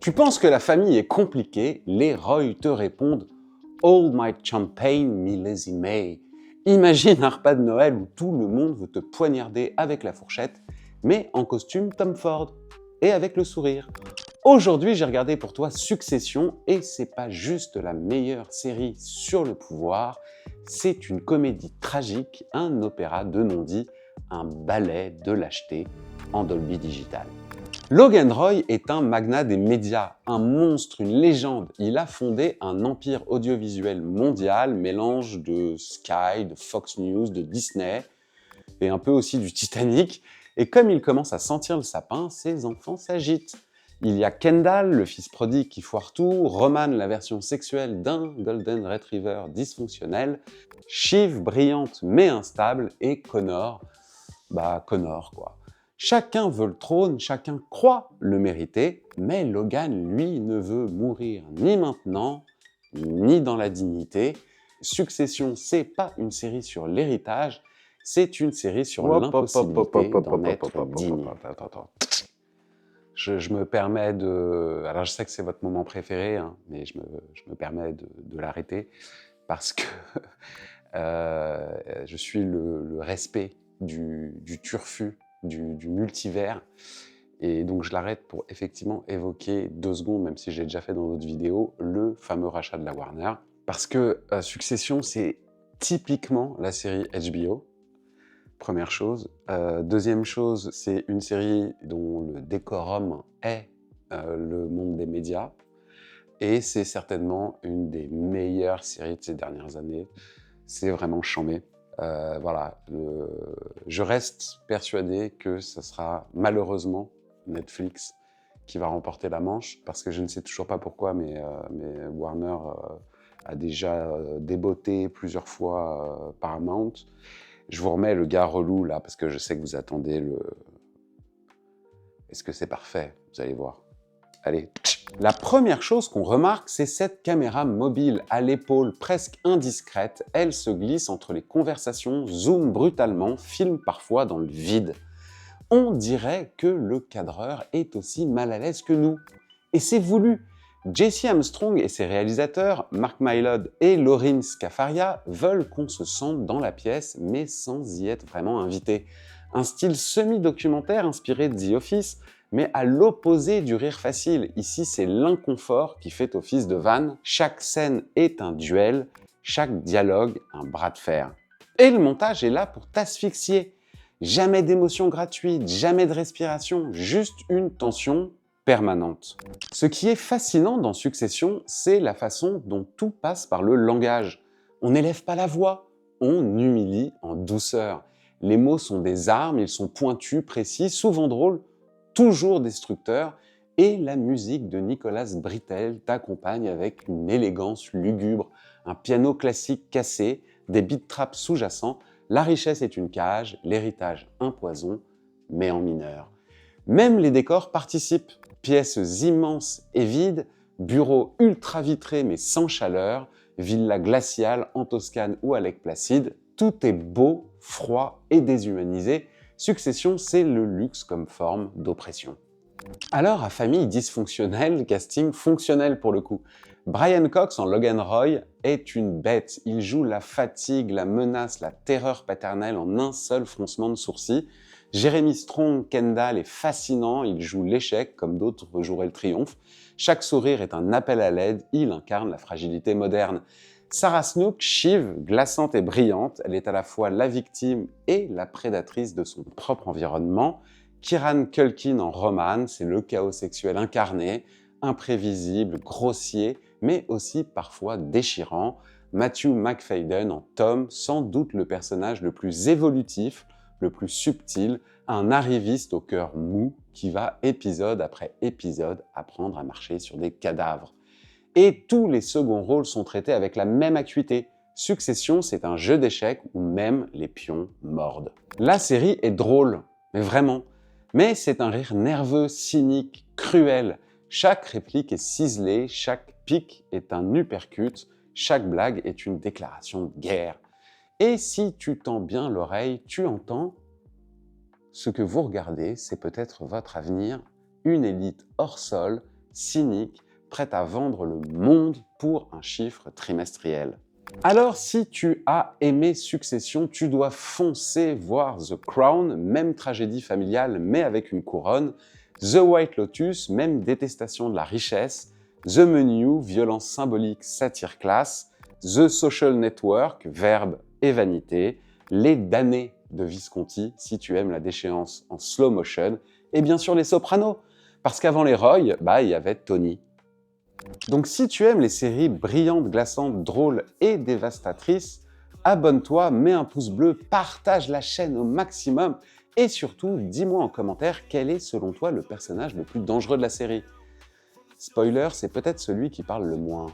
Tu penses que la famille est compliquée? Les Roy te répondent All my champagne, me lazy May. Imagine un repas de Noël où tout le monde veut te poignarder avec la fourchette, mais en costume Tom Ford et avec le sourire. Aujourd'hui, j'ai regardé pour toi Succession et c'est pas juste la meilleure série sur le pouvoir, c'est une comédie tragique, un opéra de non-dit, un ballet de lâcheté en Dolby Digital. Logan Roy est un magnat des médias, un monstre, une légende. Il a fondé un empire audiovisuel mondial, mélange de Sky, de Fox News, de Disney, et un peu aussi du Titanic. Et comme il commence à sentir le sapin, ses enfants s'agitent. Il y a Kendall, le fils prodigue qui foire tout, Roman, la version sexuelle d'un Golden Retriever dysfonctionnel, Shiv, brillante mais instable, et Connor, Connor quoi. Chacun veut le trône, chacun croit le mériter, mais Logan, lui, ne veut mourir ni maintenant, ni dans la dignité. Succession, c'est pas une série sur l'héritage, c'est une série sur l'impossibilité d'en être digne. Je me permets de... Alors je sais que c'est votre moment préféré, hein, mais je me permets de l'arrêter parce que je suis le respect du turfu, du multivers. Et donc je l'arrête pour effectivement évoquer 2 secondes, même si j'ai déjà fait dans d'autres vidéos, le fameux rachat de la Warner. Parce que Succession, c'est typiquement la série HBO, première chose. Deuxième chose, c'est une série dont le décorum est le monde des médias. Et c'est certainement une des meilleures séries de ces dernières années. C'est vraiment charmé. Voilà, je reste persuadé que ce sera malheureusement Netflix qui va remporter la manche, parce que je ne sais toujours pas pourquoi, mais Warner a déjà déboté plusieurs fois Paramount. Je vous remets le gars relou là, parce que je sais que vous attendez le... Est-ce que c'est parfait? Vous allez voir. Allez. La première chose qu'on remarque, c'est cette caméra mobile à l'épaule presque indiscrète. Elle se glisse entre les conversations, zoome brutalement, filme parfois dans le vide. On dirait que le cadreur est aussi mal à l'aise que nous. Et c'est voulu. Jesse Armstrong et ses réalisateurs, Mark Mylod et Lorin Scafaria, veulent qu'on se sente dans la pièce, mais sans y être vraiment invité. Un style semi-documentaire inspiré de The Office, mais à l'opposé du rire facile. Ici, c'est l'inconfort qui fait office de vanne. Chaque scène est un duel, chaque dialogue un bras de fer. Et le montage est là pour t'asphyxier. Jamais d'émotion gratuite, jamais de respiration, juste une tension permanente. Ce qui est fascinant dans Succession, c'est la façon dont tout passe par le langage. On n'élève pas la voix, on humilie en douceur. Les mots sont des armes, ils sont pointus, précis, souvent drôles, toujours destructeurs, et la musique de Nicolas Britell t'accompagne avec une élégance lugubre, un piano classique cassé, des beat traps sous-jacents. La richesse est une cage, l'héritage un poison, mais en mineur. Même les décors participent. Pièces immenses et vides, bureaux ultra vitrés mais sans chaleur, villas glaciales en Toscane ou à Lake Placid, tout est beau, froid et déshumanisé. Succession, c'est le luxe comme forme d'oppression. Alors, à famille dysfonctionnelle, casting fonctionnel pour le coup. Brian Cox en Logan Roy est une bête. Il joue la fatigue, la menace, la terreur paternelle en un seul froncement de sourcils. Jeremy Strong, Kendall est fascinant, il joue l'échec comme d'autres joueraient le triomphe. Chaque sourire est un appel à l'aide, il incarne la fragilité moderne. Sarah Snook, Shiv, glaçante et brillante, elle est à la fois la victime et la prédatrice de son propre environnement. Kieran Culkin en Roman, c'est le chaos sexuel incarné, imprévisible, grossier, mais aussi parfois déchirant. Matthew Macfadyen en Tom, sans doute le personnage le plus évolutif, le plus subtil, un arriviste au cœur mou qui va épisode après épisode apprendre à marcher sur des cadavres. Et tous les seconds rôles sont traités avec la même acuité. Succession, c'est un jeu d'échecs où même les pions mordent. La série est drôle, mais vraiment. Mais c'est un rire nerveux, cynique, cruel. Chaque réplique est ciselée, chaque pic est un uppercut, chaque blague est une déclaration de guerre. Et si tu tends bien l'oreille, tu entends ce que vous regardez, c'est peut-être votre avenir, une élite hors sol cynique, prête à vendre le monde pour un chiffre trimestriel. Alors, si tu as aimé Succession, tu dois foncer voir The Crown, même tragédie familiale, mais avec une couronne, The White Lotus, même détestation de la richesse, The Menu, violence symbolique, satire classe, The Social Network, verbe et vanité, Les damnés de Visconti, si tu aimes la déchéance en slow motion, et bien sûr Les Sopranos, parce qu'avant les Roy, il y avait Tony. Donc si tu aimes les séries brillantes, glaçantes, drôles et dévastatrices, abonne-toi, mets un pouce bleu, partage la chaîne au maximum et surtout, dis-moi en commentaire quel est selon toi le personnage le plus dangereux de la série. Spoiler, c'est peut-être celui qui parle le moins.